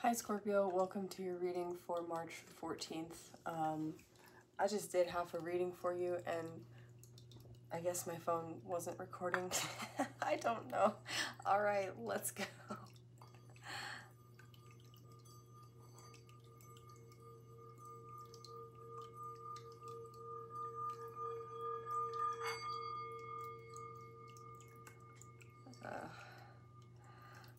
Hi Scorpio, welcome to your reading for March 14th. I just did half a reading for you and I guess my phone wasn't recording. I don't know. All right, let's go.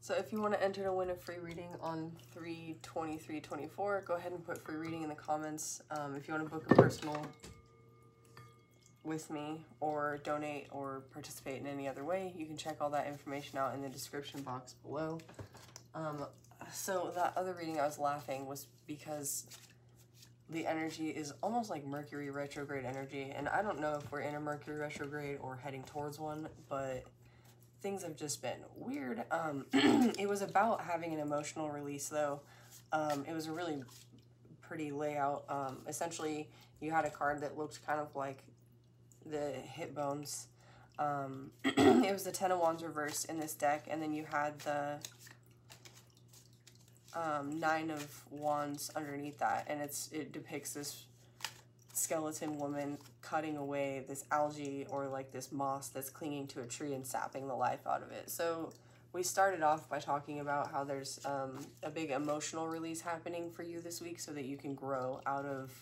So if you want to enter to win a free reading on 3/23/24, go ahead and put free reading in the comments. If you want to book a personal with me or donate or participate in any other way, you can check all that information out in the description box below. So that other reading I was laughing was because the energy is almost like Mercury retrograde energy, and I don't know if we're in a Mercury retrograde or heading towards one, but things have just been weird. It was about having an emotional release though. It was a really pretty layout. Essentially you had a card that looked kind of like the hip bones. It was the Ten of Wands reversed in this deck, and then you had the Nine of Wands underneath that, and it depicts this skeleton woman cutting away this algae or like this moss that's clinging to a tree and sapping the life out of it. So we started off by talking about how there's a big emotional release happening for you this week so that you can grow out of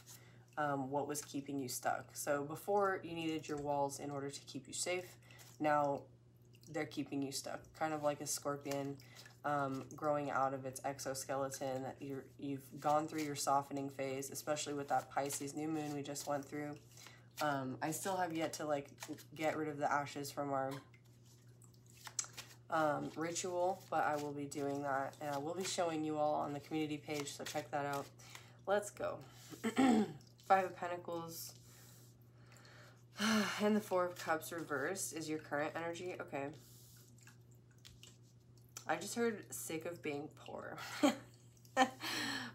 what was keeping you stuck. So before you needed your walls in order to keep you safe, now they're keeping you stuck, kind of like a scorpion growing out of its exoskeleton. You've gone through your softening phase, especially with that Pisces new moon we just went through. I still have yet to like get rid of the ashes from our ritual, but I will be doing that, and I will be showing you all on the community page, so check that out. Let's go. Five of Pentacles and the Four of Cups reversed is your current energy. Okay. I just heard sick of being poor.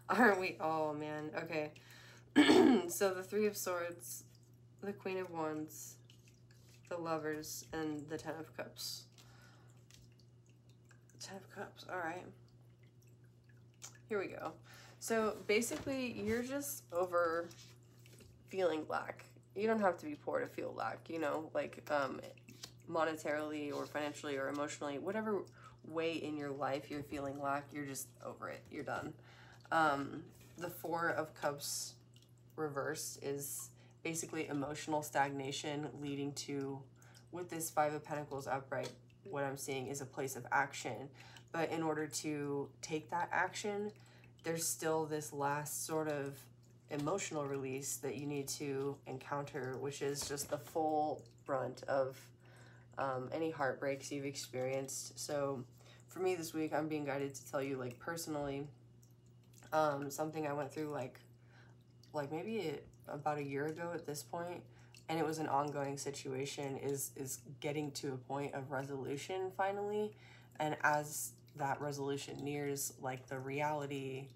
Aren't we all, man? Okay. So the Three of Swords, the Queen of Wands, the Lovers, and the Ten of Cups. Ten of Cups. All right. Here we go. So basically, you're just over feeling lack. You don't have to be poor to feel lack, you know, like monetarily or financially or emotionally, whatever way in your life you're feeling lack, you're just over it. You're done. The Four of Cups reversed is basically emotional stagnation leading to, with this Five of Pentacles upright, what I'm seeing is a place of action. But in order to take that action, there's still this last sort of emotional release that you need to encounter, which is just the full brunt of any heartbreaks you've experienced. So for me this week, I'm being guided to tell you, like, personally, something I went through like maybe about a year ago at this point, and it was an ongoing situation, is getting to a point of resolution finally. And as that resolution nears, like, the reality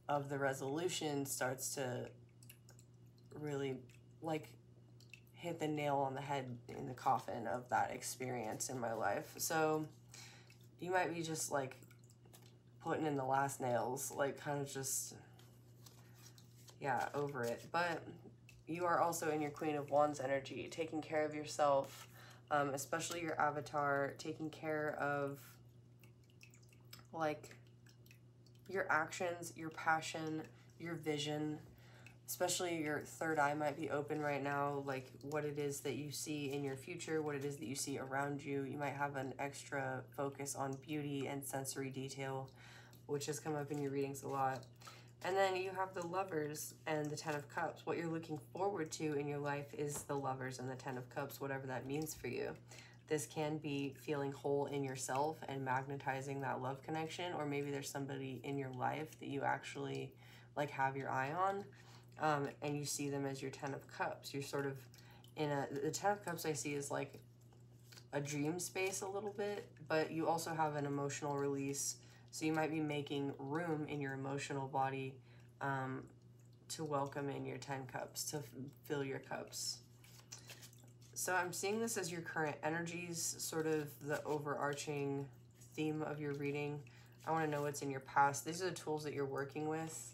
of the resolution starts to really like hit the nail on the head in the coffin of that experience in my life. So you might be just like putting in the last nails, like kind of just, yeah, over it. But you are also in your Queen of Wands energy, taking care of yourself, especially your avatar, taking care of like your actions, your passion, your vision. Especially your third eye might be open right now, like what it is that you see in your future, what it is that you see around you. You might have an extra focus on beauty and sensory detail, which has come up in your readings a lot. And then you have the Lovers and the Ten of Cups. What you're looking forward to in your life is the Lovers and the Ten of Cups, whatever that means for you. This can be feeling whole in yourself and magnetizing that love connection, or maybe there's somebody in your life that you actually like have your eye on. And you see them as your Ten of Cups. You're sort of in the Ten of Cups I see is like a dream space a little bit, but you also have an emotional release. So you might be making room in your emotional body to welcome in your 10 cups, to fill your cups. So I'm seeing this as your current energies, sort of the overarching theme of your reading. I want to know what's in your past. These are the tools that you're working with.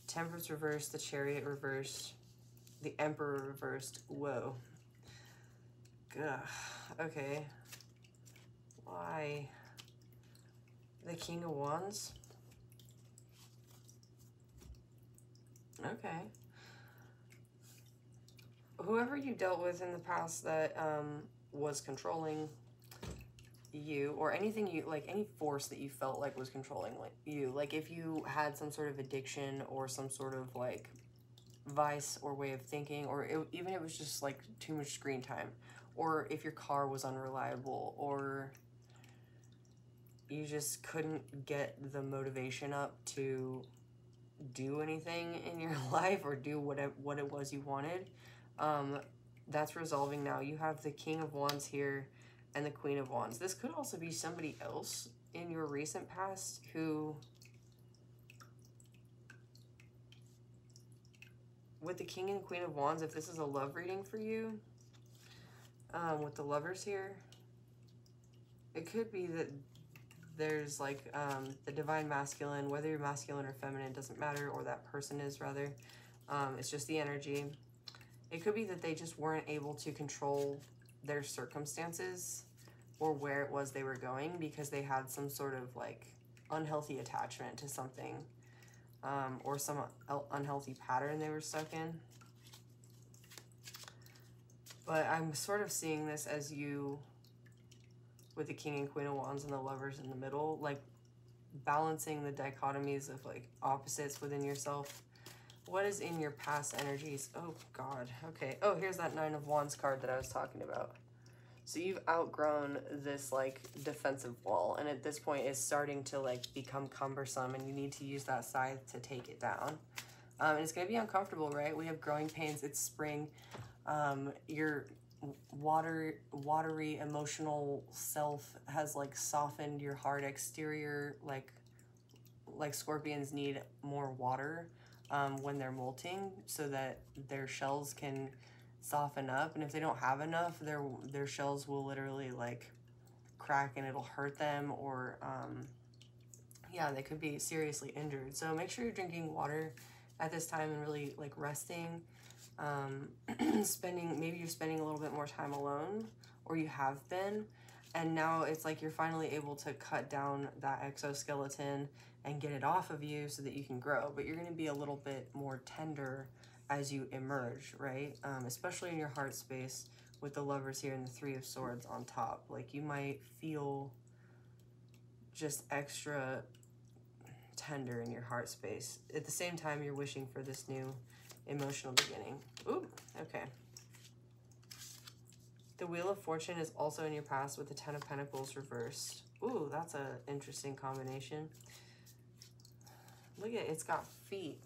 Temperance reversed, the Chariot reversed, the Emperor reversed. Whoa. Ugh. Okay. Why? The King of Wands. Okay. Whoever you dealt with in the past that was controlling you, or anything you, like any force that you felt like was controlling you, like if you had some sort of addiction or some sort of like vice or way of thinking, or even if it was just like too much screen time, or if your car was unreliable, or you just couldn't get the motivation up to do anything in your life or do what it was you wanted, that's resolving now. You have the King of Wands here and the Queen of Wands. This could also be somebody else in your recent past who, with the King and Queen of Wands, if this is a love reading for you, with the Lovers here, it could be that there's like the Divine Masculine, whether you're masculine or feminine, doesn't matter, or that person is rather, it's just the energy. It could be that they just weren't able to control their circumstances or where it was they were going because they had some sort of like unhealthy attachment to something, or some unhealthy pattern they were stuck in. But I'm sort of seeing this as you, with the King and Queen of Wands and the Lovers in the middle, like balancing the dichotomies of like opposites within yourself. What is in your past energies? Oh God, okay. Oh, here's that Nine of Wands card that I was talking about. So you've outgrown this like defensive wall, and at this point it's starting to like become cumbersome, and you need to use that scythe to take it down. And it's gonna be uncomfortable, right? We have growing pains, it's spring. Your watery emotional self has like softened your hard exterior, like scorpions need more water when they're molting so that their shells can soften up, and if they don't have enough, their shells will literally like crack and it'll hurt them, or yeah, they could be seriously injured. So make sure you're drinking water at this time and really like resting. Maybe you're spending a little bit more time alone, or you have been, and now it's like you're finally able to cut down that exoskeleton and get it off of you so that you can grow. But you're going to be a little bit more tender as you emerge, right? Especially in your heart space with the Lovers here and the Three of Swords on top. Like you might feel just extra tender in your heart space. At the same time, you're wishing for this new emotional beginning. Ooh, okay. The Wheel of Fortune is also in your past with the Ten of Pentacles reversed. Ooh, that's an interesting combination. Look at it, it's got feet.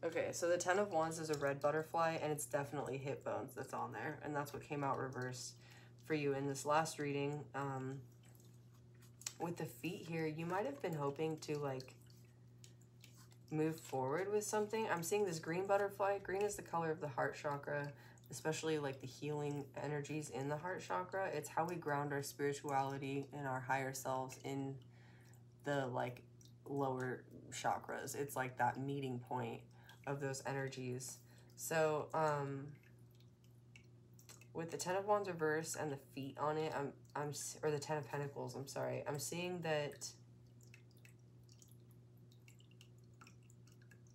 Okay, so the Ten of Wands is a red butterfly, and it's definitely hip bones that's on there, and that's what came out reversed for you in this last reading. With the feet here, you might have been hoping to like move forward with something. I'm seeing this green butterfly. Green is the color of the heart chakra, especially like the healing energies in the heart chakra. It's how we ground our spirituality and our higher selves in the like lower chakras. It's like that meeting point of those energies. So with the Ten of Wands reverse and the feet on it, or the Ten of Pentacles, I'm sorry, I'm seeing that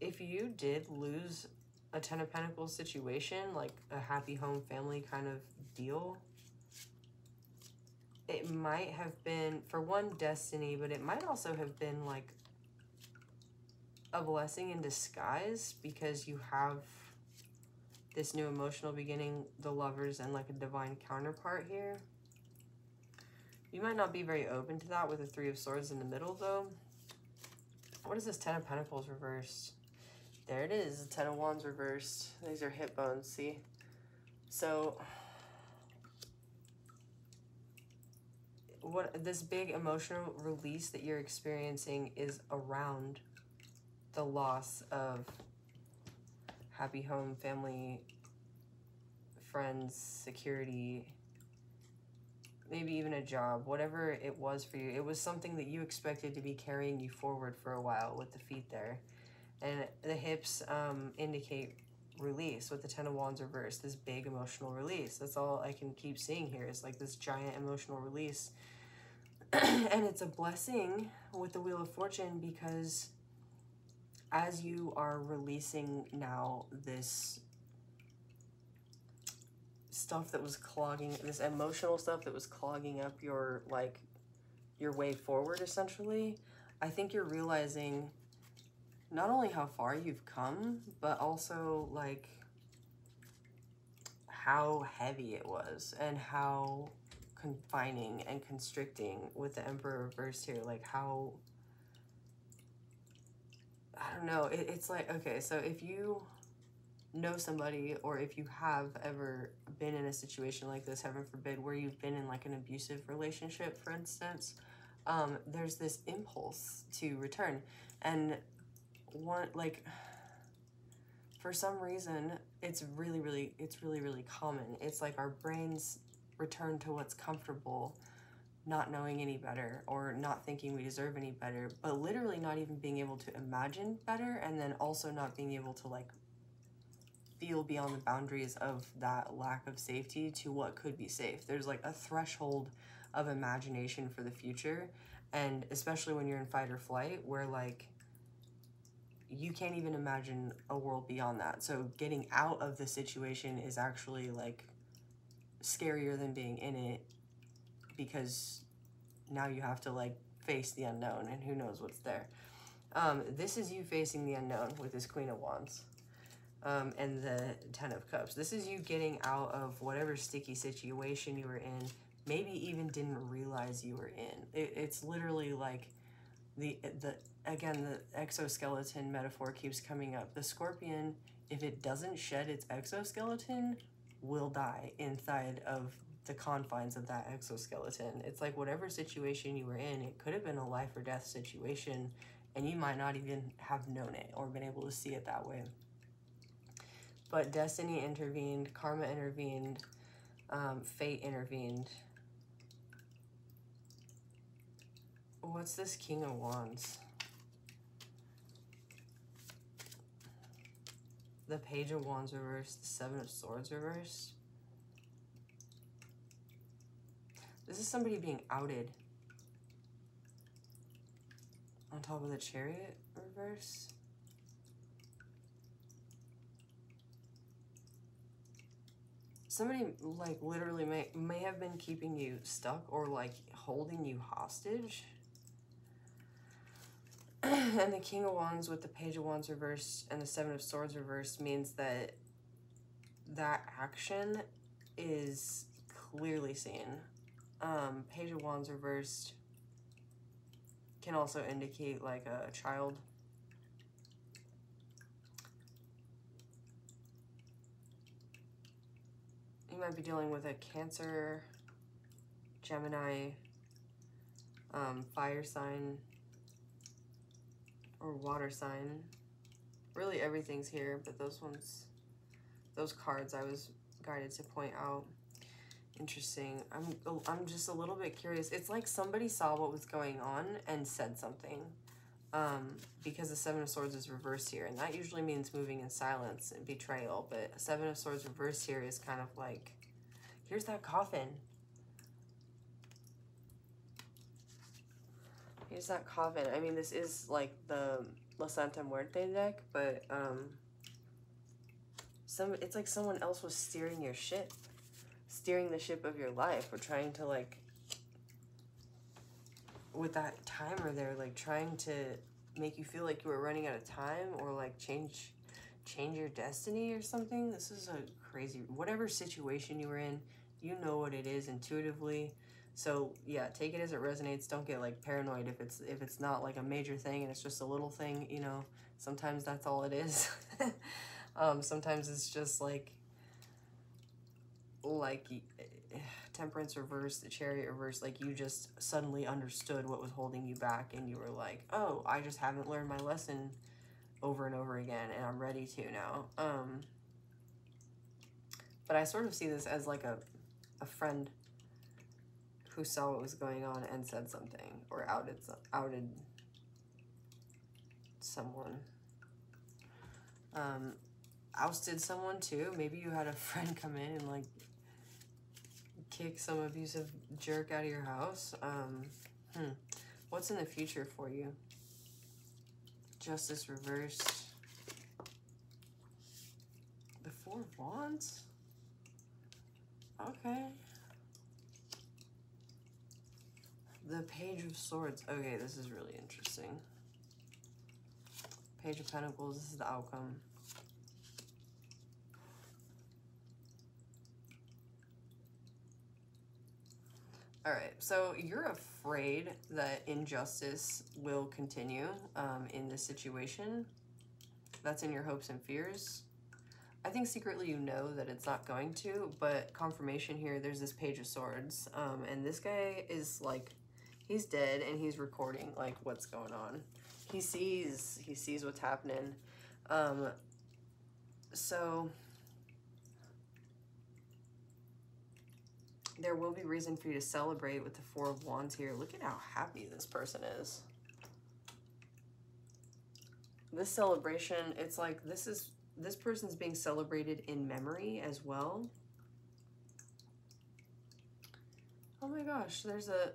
if you did lose a Ten of Pentacles situation, like a happy home family kind of deal, it might have been, for one, destiny, but it might also have been like a blessing in disguise, because you have this new emotional beginning, the Lovers, and like a divine counterpart here. You might not be very open to that with the Three of Swords in the middle, though. What is this Ten of Pentacles reversed? There it is, the Ten of Wands reversed. These are hip bones, see? So what this big emotional release that you're experiencing is around the loss of happy home, family, friends, security, maybe even a job, whatever it was for you. It was something that you expected to be carrying you forward for a while with the feet there. And the hips indicate release with the Ten of Wands reversed, this big emotional release. That's all I can keep seeing here is like this giant emotional release. And it's a blessing with the Wheel of Fortune, because as you are releasing now this stuff that was clogging, this emotional stuff that was clogging up your, like, your way forward, essentially, I think you're realizing not only how far you've come, but also, like, how heavy it was and how confining and constricting with the Emperor reversed here. Like, how, I don't know, it's like, okay, so if you know somebody, or if you have ever been in a situation like this, heaven forbid, where you've been in like an abusive relationship, for instance, there's this impulse to return. And one, like, for some reason, it's really common. It's like our brains return to what's comfortable, not knowing any better, or not thinking we deserve any better, but literally not even being able to imagine better, and then also not being able to, like, feel beyond the boundaries of that lack of safety to what could be safe. There's like a threshold of imagination for the future, and especially when you're in fight or flight, where like you can't even imagine a world beyond that. So getting out of the situation is actually like scarier than being in it, because now you have to like face the unknown, and who knows what's there. This is you facing the unknown with this Queen of Wands. And the Ten of Cups. This is you getting out of whatever sticky situation you were in, maybe even didn't realize you were in. It's literally like again, the exoskeleton metaphor keeps coming up. The scorpion, if it doesn't shed its exoskeleton, will die inside of the confines of that exoskeleton. It's like whatever situation you were in, it could have been a life or death situation, and you might not even have known it or been able to see it that way. But destiny intervened, karma intervened, fate intervened. What's this King of Wands? The Page of Wands reversed, the Seven of Swords reversed. This is somebody being outed. On top of the Chariot reverse. Somebody, like, literally may have been keeping you stuck or, like, holding you hostage. And the King of Wands with the Page of Wands reversed and the Seven of Swords reversed means that that action is clearly seen. Page of Wands reversed can also indicate, like, a child. You might be dealing with a Cancer, Gemini, fire sign, or water sign. Really everything's here, but those cards I was guided to point out. Interesting. I'm just a little bit curious. It's like somebody saw what was going on and said something. Because the Seven of Swords is reversed here, and that usually means moving in silence and betrayal, but Seven of Swords reversed here is kind of like, here's that coffin. Here's that coffin. I mean, this is like the La Santa Muerte deck, but it's like someone else was steering your ship, steering the ship of your life, or trying to, like, with that timer there, like trying to make you feel like you were running out of time, or like change your destiny or something. This is a crazy, whatever situation you were in, you know what it is intuitively. So yeah, take it as it resonates. Don't get like paranoid if it's not like a major thing and it's just a little thing, you know. Sometimes that's all it is. Sometimes it's just like Temperance reversed, the Chariot reversed, like you just suddenly understood what was holding you back, and you were like, oh, I just haven't learned my lesson over and over again, and I'm ready to now. But I sort of see this as like a friend who saw what was going on and said something, or outed someone. Ousted someone too. Maybe you had a friend come in and like kick some abusive jerk out of your house. What's in the future for you? Justice reversed. The Four of Wands? Okay. The Page of Swords. Okay, this is really interesting. Page of Pentacles, this is the outcome. All right, so you're afraid that injustice will continue in this situation. That's in your hopes and fears. I think secretly you know that it's not going to, but confirmation here, there's this Page of Swords. And this guy is like, he's dead and he's recording like what's going on. He sees what's happening. So there will be reason for you to celebrate with the Four of Wands here. Look at how happy this person is. This celebration, it's like this person's being celebrated in memory as well. Oh my gosh, there's a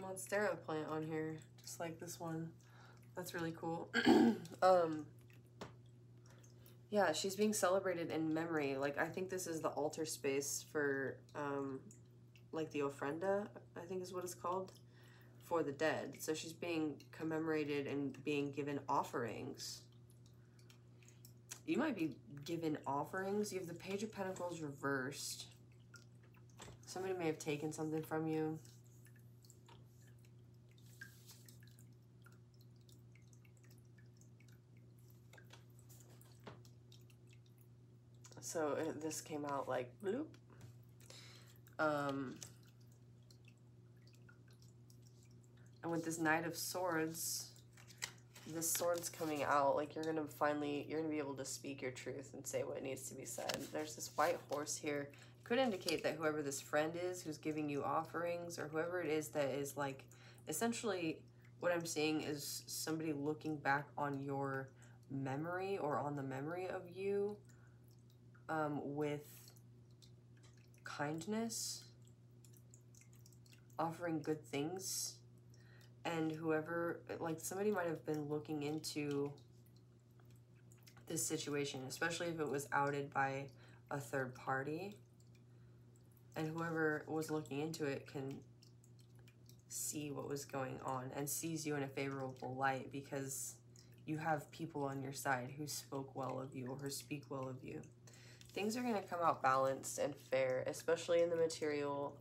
Monstera plant on here, just like this one. That's really cool. Yeah, she's being celebrated in memory. Like, I think this is the altar space for, like the ofrenda, I think is what it's called, for the dead. So she's being commemorated and being given offerings. You might be given offerings. You have the Page of Pentacles reversed. Somebody may have taken something from you. So this came out like bloop. And with this Knight of Swords, this sword's coming out, like you're gonna be able to speak your truth and say what needs to be said. There's this white horse here. Could indicate that whoever this friend is who's giving you offerings, or whoever it is that is like, essentially what I'm seeing is somebody looking back on your memory or on the memory of you with kindness, offering good things. And whoever, like somebody might have been looking into this situation, especially if it was outed by a third party. And whoever was looking into it can see what was going on and sees you in a favorable light because you have people on your side who spoke well of you or who speak well of you. Things are going to come out balanced and fair, especially in the material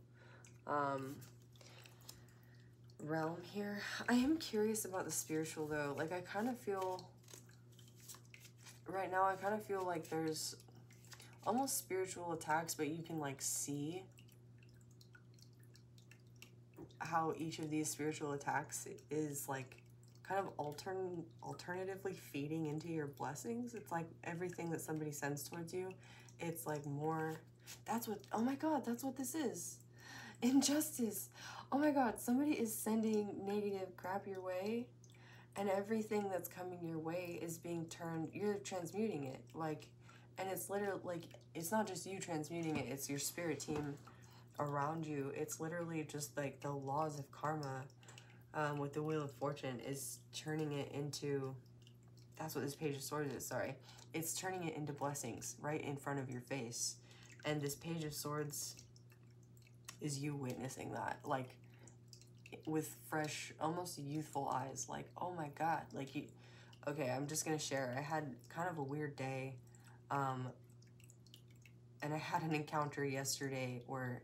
realm here. I am curious about the spiritual though. Like I kind of feel right now, I kind of feel like there's almost spiritual attacks, but you can like see how each of these spiritual attacks is like kind of alternatively feeding into your blessings. It's like everything that somebody sends towards you, it's like more, that's what, oh my God, that's what this is. Injustice. Oh my God, somebody is sending negative crap your way, and everything that's coming your way is being turned, you're transmuting it. Like, and it's literally like, it's not just you transmuting it, it's your spirit team around you. It's literally just like the laws of karma with the Wheel of Fortune is turning it into, that's what this Page of Swords is, sorry. It's turning it into blessings right in front of your face. And this Page of Swords is you witnessing that, like with fresh, almost youthful eyes, like, oh my God, like you, okay, I'm just gonna share. I had kind of a weird day, and I had an encounter yesterday where,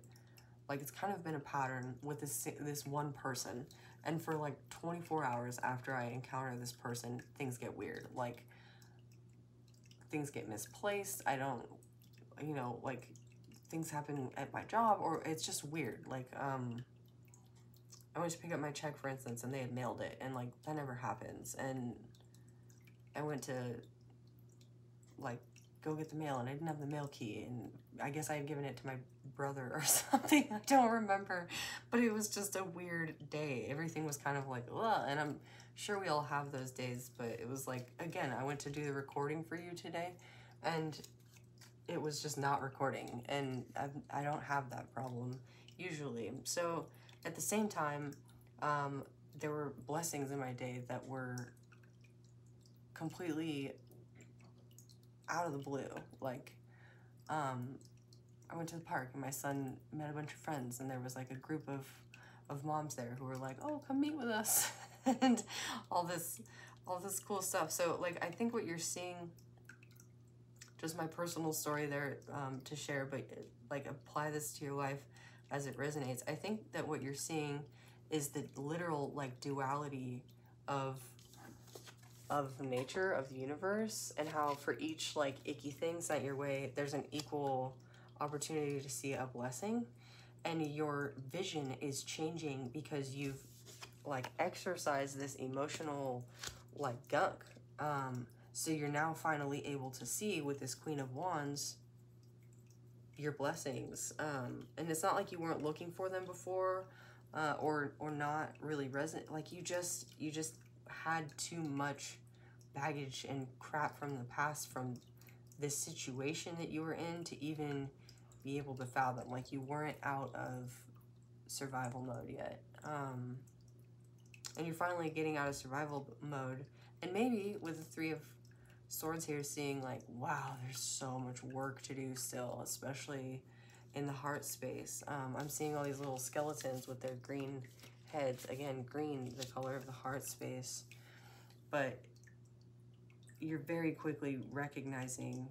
like, it's kind of been a pattern with this one person, and for like 24 hours after I encounter this person, things get weird, like things get misplaced. I don't, you know, like things happen at my job, or it's just weird. Like, I went to pick up my check, for instance, and they had mailed it, and like that never happens. And I went to like go get the mail, and I didn't have the mail key, and I guess I had given it to my brother or something. I don't remember, but it was just a weird day. Everything was kind of like, ugh, and I'm sure we all have those days, but it was like, again, I went to do the recording for you today, and it was just not recording, and I don't have that problem usually. So at the same time, there were blessings in my day that were completely out of the blue. Like, I went to the park and my son met a bunch of friends, and there was like a group of moms there who were like, oh, come meet with us, and all this cool stuff. So like, I think what you're seeing, just my personal story there to share, but like apply this to your life as it resonates. I think that what you're seeing is the literal like duality of nature, of the universe, and how for each like icky thing sent your way, there's an equal opportunity to see a blessing, and your vision is changing because you've like exercised this emotional like gunk. So you're now finally able to see with this Queen of Wands your blessings, and it's not like you weren't looking for them before, or not really resonant. Like you just had too much baggage and crap from the past, from this situation that you were in, to even be able to fathom. Like you weren't out of survival mode yet, and you're finally getting out of survival mode. And maybe with the Three of Swords here, seeing like, wow, there's so much work to do still, especially in the heart space. I'm seeing all these little skeletons with their green heads. Again, green, the color of the heart space. But you're very quickly recognizing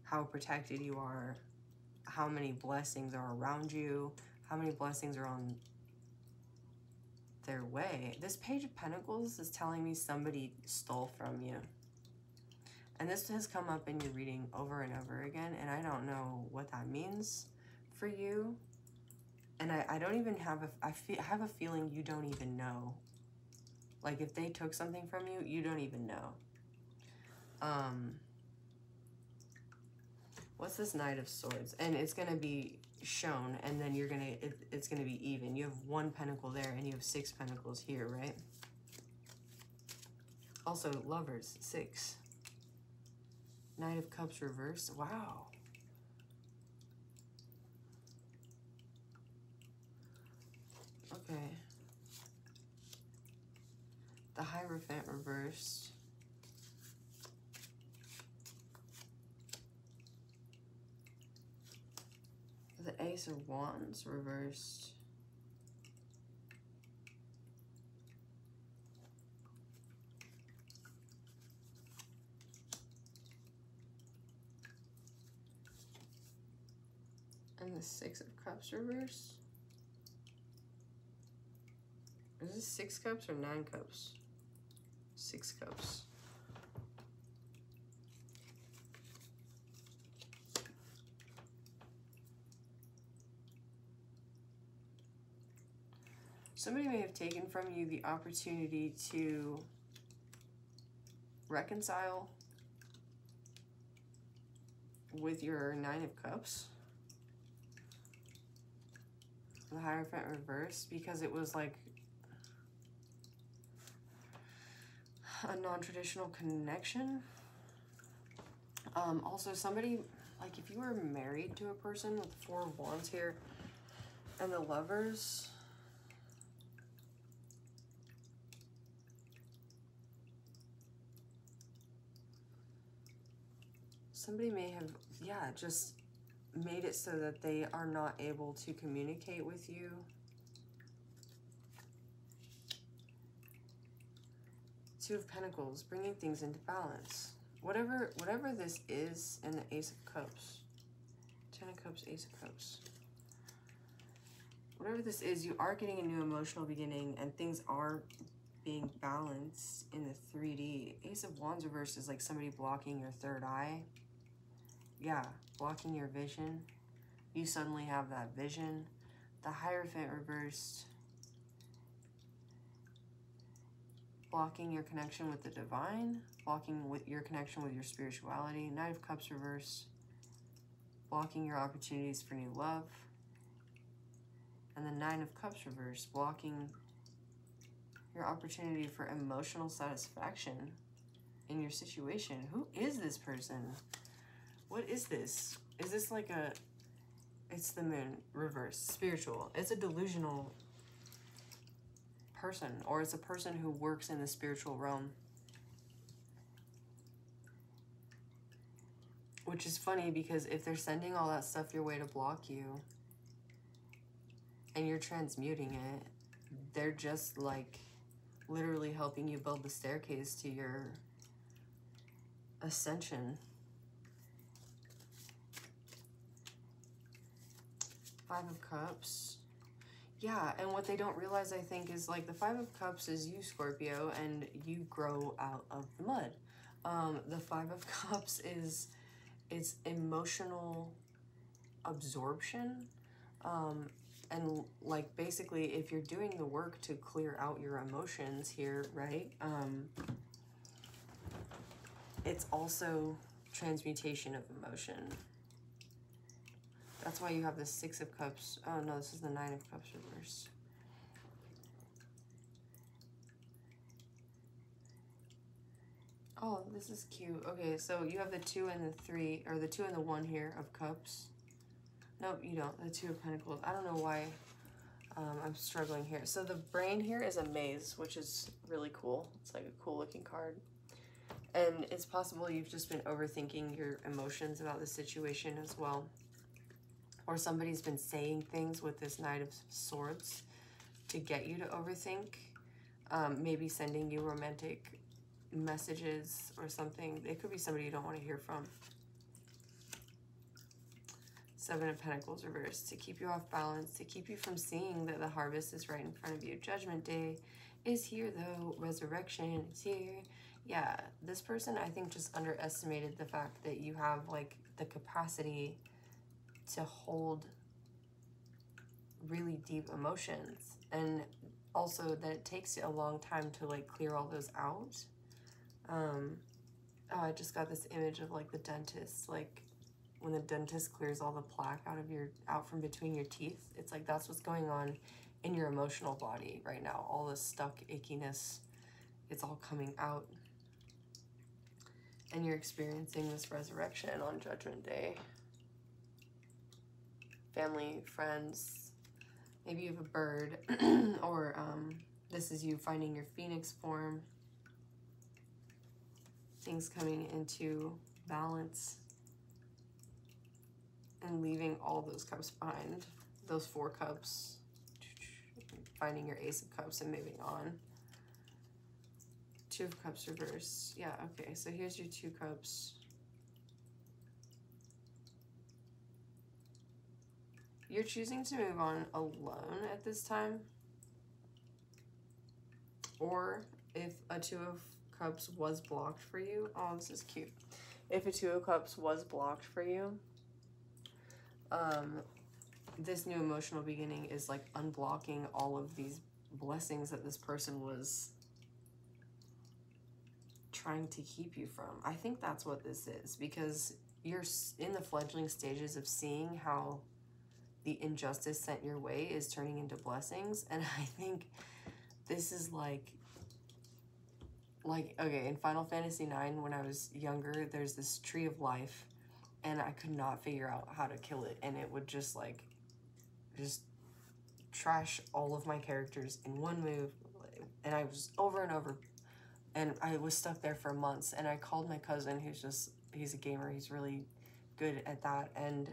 how protected you are, how many blessings are around you, how many blessings are on their way. This Page of Pentacles is telling me somebody stole from you. And this has come up in your reading over and over again, and I don't know what that means for you. And I don't even have I have a feeling you don't even know. Like if they took something from you, you don't even know. What's this Knight of Swords? And it's going to be shown, and then you're going to, it's going to be even. You have 1 pentacle there, and you have 6 pentacles here, right? Also, Lovers, 6. Knight of Cups reversed. Wow. Okay. The Hierophant reversed. The Ace of Wands reversed. And the Six of Cups reversed. Is this 6 cups or 9 cups? 6 cups. Somebody may have taken from you the opportunity to reconcile with your 9 of Cups. The Hierophant reversed, because it was like a non-traditional connection. Also, somebody, like if you were married to a person with the 4 of Wands here and the Lovers, somebody may have, yeah, just made it so that they are not able to communicate with you. Two of Pentacles, bringing things into balance. Whatever this is, and the Ace of Cups. 10 of Cups, Ace of Cups. Whatever this is, you are getting a new emotional beginning, and things are being balanced in the 3D. Ace of Wands reversed is like somebody blocking your third eye. Yeah, blocking your vision. You suddenly have that vision. The Hierophant reversed. blocking your connection with the divine, blocking with your connection with your spirituality. Knight of Cups reverse, blocking your opportunities for new love. And the Nine of Cups reverse, blocking your opportunity for emotional satisfaction in your situation. Who is this person? What is this? Is this like a... It's the Moon reverse, spiritual. It's a delusional person, or it's a person who works in the spiritual realm. Which is funny because if they're sending all that stuff your way to block you and you're transmuting it, they're just like literally helping you build the staircase to your ascension. Five of Cups. Yeah, and what they don't realize, I think, is like the Five of Cups is you, Scorpio, and you grow out of the mud. The Five of Cups is... it's emotional absorption. And like basically if you're doing the work to clear out your emotions here, right? It's also transmutation of emotion. That's why you have the Six of Cups. Oh no, this is the Nine of Cups reverse. Oh, this is cute. Okay, so you have the 2 and the 3, or the 2 and the 1 here of Cups. Nope, you don't. The 2 of Pentacles. I don't know why I'm struggling here. So the brain here is a maze, which is really cool. It's like a cool looking card. And it's possible you've just been overthinking your emotions about the situation as well. Or somebody's been saying things with this Knight of Swords to get you to overthink. Maybe sending you romantic messages or something. It could be somebody you don't want to hear from. Seven of Pentacles reversed, to keep you off balance, to keep you from seeing that the harvest is right in front of you. Judgment Day is here though. Resurrection is here. Yeah, this person I think just underestimated the fact that you have like the capacity to hold really deep emotions, and also that it takes a long time to like clear all those out. Oh, I just got this image of like the dentist, like when the dentist clears all the plaque out from between your teeth. It's like that's what's going on in your emotional body right now. All this stuck ickiness, it's all coming out. And you're experiencing this resurrection on Judgment Day. Family, friends, maybe you have a bird, or this is you finding your phoenix form. Things coming into balance and leaving all those cups behind. Those 4 cups, finding your Ace of Cups and moving on. 2 of Cups reverse. Yeah, okay, so here's your 2 cups. You're choosing to move on alone at this time. Or if a 2 of Cups was blocked for you. Oh, this is cute. If a 2 of Cups was blocked for you, this new emotional beginning is like unblocking all of these blessings that this person was trying to keep you from. I think that's what this is, because you're in the fledgling stages of seeing how the injustice sent your way is turning into blessings. And I think this is like, okay, in Final Fantasy IX, when I was younger, there's this tree of life, and I could not figure out how to kill it, and it would just like, just trash all of my characters in one move, and I was over and over, and I was stuck there for months, and I called my cousin, he's a gamer, he's really good at that, and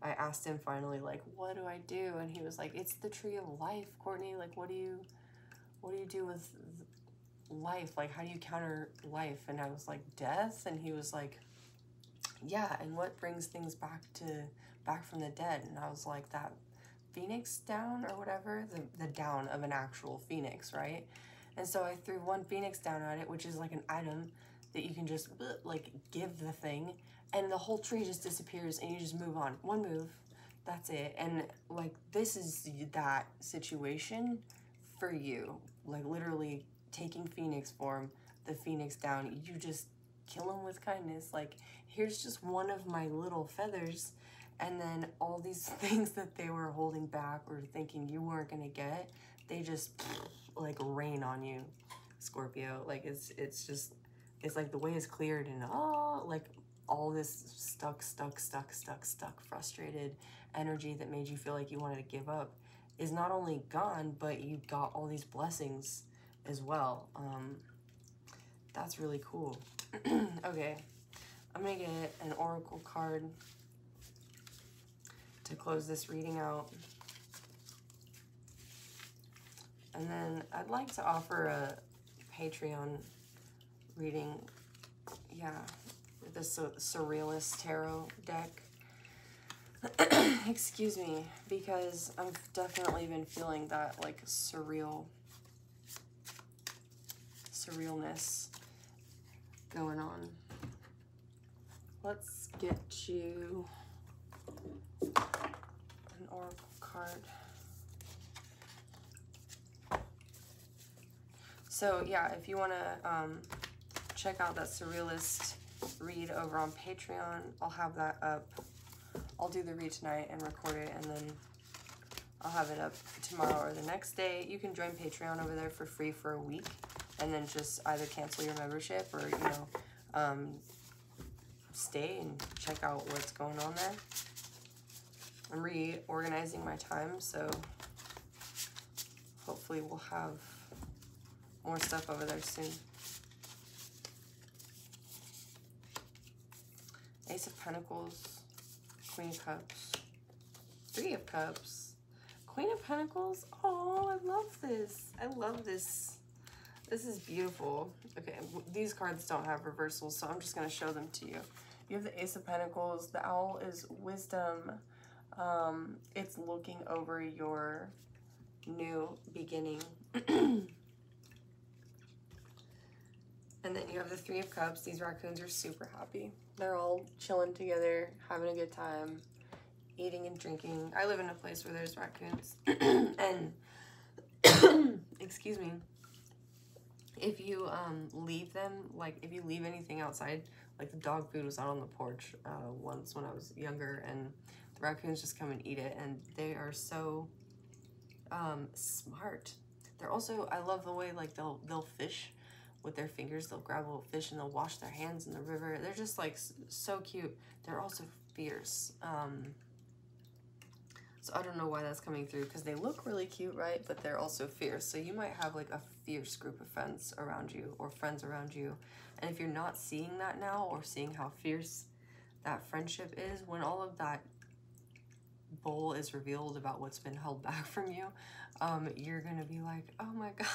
I asked him finally, like, what do I do? And he was like, it's the tree of life, Courtney, like, what do you do with life? Like, how do you counter life? And I was like, death? And he was like, yeah, and what brings things back from the dead? And I was like, that phoenix down or whatever, the down of an actual phoenix, right? And so I threw 1 phoenix down at it, which is like an item that you can just like give the thing, and the whole tree just disappears, and you just move on. 1 move, that's it. And like, this is that situation for you, like literally taking phoenix form, the phoenix down, you just kill them with kindness. Like, here's just one of my little feathers, and then all these things that they were holding back or thinking you weren't gonna get, they just like rain on you, Scorpio. Like, it's just, it's like the way is cleared, and like all this stuck, frustrated energy that made you feel like you wanted to give up is not only gone, but you got all these blessings as well. That's really cool. Okay, I'm gonna get an oracle card to close this reading out. And then I'd like to offer a Patreon reading. Yeah, this Surrealist Tarot deck. Excuse me, because I've definitely been feeling that, like, surrealness going on. Let's get you an oracle card. So yeah, if you want to check out that Surrealist read over on Patreon, I'll have that up. I'll do the read tonight and record it, and then I'll have it up tomorrow or the next day. You can join Patreon over there for free for a week, and then just either cancel your membership or, you know, stay and check out what's going on there. I'm reorganizing my time, so hopefully we'll have more stuff over there soon. Ace of Pentacles, Queen of Cups, Three of Cups, Queen of Pentacles. Oh, I love this. I love this. This is beautiful. Okay, these cards don't have reversals, so I'm just going to show them to you. You have the Ace of Pentacles. The owl is wisdom. It's looking over your new beginning. And then you have the Three of Cups. These raccoons are super happy. They're all chilling together, having a good time, eating and drinking. I live in a place where there's raccoons. And, excuse me, if you leave them, like if you leave anything outside, like the dog food was out on the porch once when I was younger, and the raccoons just come and eat it, and they are so smart. They're also, I love the way, like, they'll fish with their fingers. They'll grab a little fish and they'll wash their hands in the river. They're just, like, so cute. They're also fierce. So I don't know why that's coming through, because they look really cute, right? But they're also fierce. So you might have, like, a fierce group of friends around you, or friends around you. And if you're not seeing that now, or seeing how fierce that friendship is, when all of that bowl is revealed about what's been held back from you, you're gonna be like, oh my god.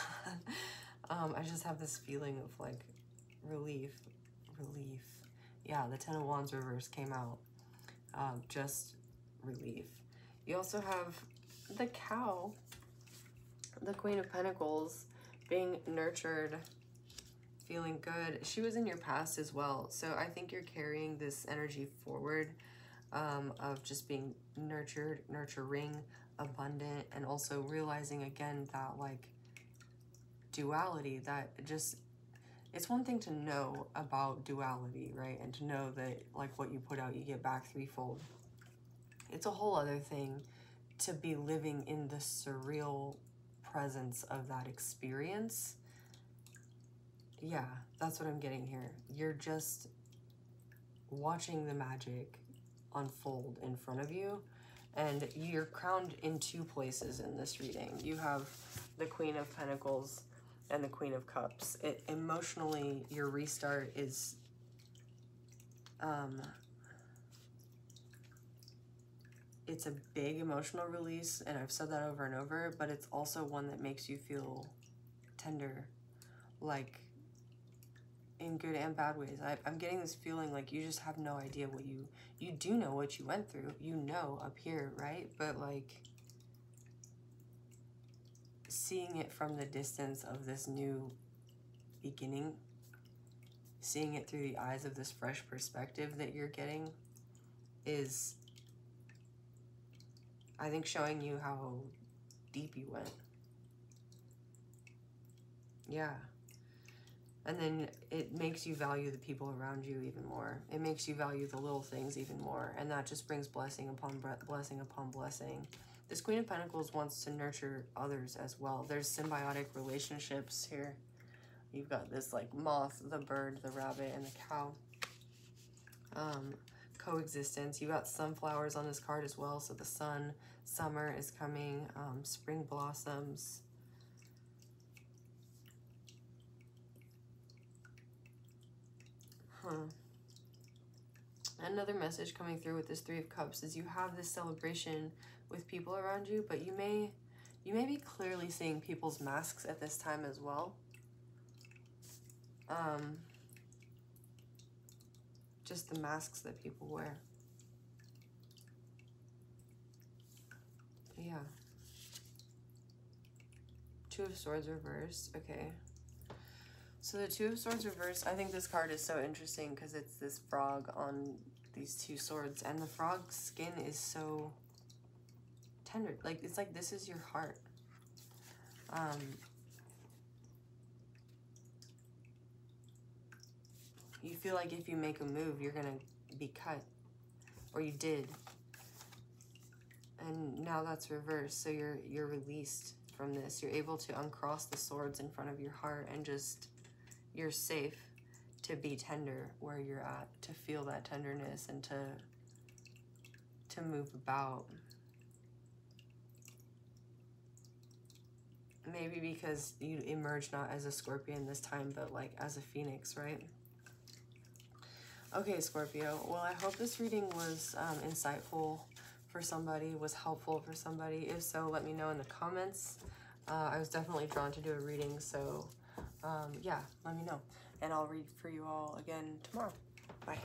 I just have this feeling of, like, relief. Yeah, the Ten of Wands reverse came out. Just relief. You also have the cow, the Queen of Pentacles, being nurtured, feeling good. She was in your past as well, so I think you're carrying this energy forward of just being nurtured, nurturing, abundant, and also realizing again that, like, duality, that just, it's one thing to know about duality, right? And to know that, like, what you put out, you get back threefold. It's a whole other thing to be living in the surreal presence of that experience. Yeah, that's what I'm getting here. You're just watching the magic unfold in front of you, and you're crowned in two places in this reading. You have the Queen of Pentacles and the Queen of Cups. Emotionally, your restart is it's a big emotional release, and I've said that over and over, but it's also one that makes you feel tender, like, in good and bad ways. I'm getting this feeling like you just have no idea what you do know what you went through, you know, up here, right? But, like, seeing it from the distance of this new beginning, seeing it through the eyes of this fresh perspective that you're getting is, I think, showing you how deep you went. Yeah. And then it makes you value the people around you even more. It makes you value the little things even more. And that just brings blessing upon blessing upon blessing. This Queen of Pentacles wants to nurture others as well. There's symbiotic relationships here. You've got this like moth, the bird, the rabbit, and the cow. Coexistence. You got sunflowers on this card as well. So the sun, summer is coming. Spring blossoms. Another message coming through with this Three of Cups is you have this celebration with people around you, but you may be clearly seeing people's masks at this time as well. Just the masks that people wear. Yeah. Two of Swords reversed. Okay. So the Two of Swords reversed, I think this card is so interesting because it's this frog on these two swords. And the frog's skin is so tender. Like, it's like this is your heart. You feel like if you make a move, you're going to be cut. Or you did. And now that's reversed. So you're released from this. You're able to uncross the swords in front of your heart and just... You're safe to be tender where you're at, to feel that tenderness and to move about. Maybe because you emerge not as a scorpion this time, but like as a phoenix, right? Okay, Scorpio. Well, I hope this reading was insightful for somebody, was helpful for somebody. If so, let me know in the comments. I was definitely drawn to do a reading, so... yeah, let me know. And I'll read for you all again tomorrow. Bye.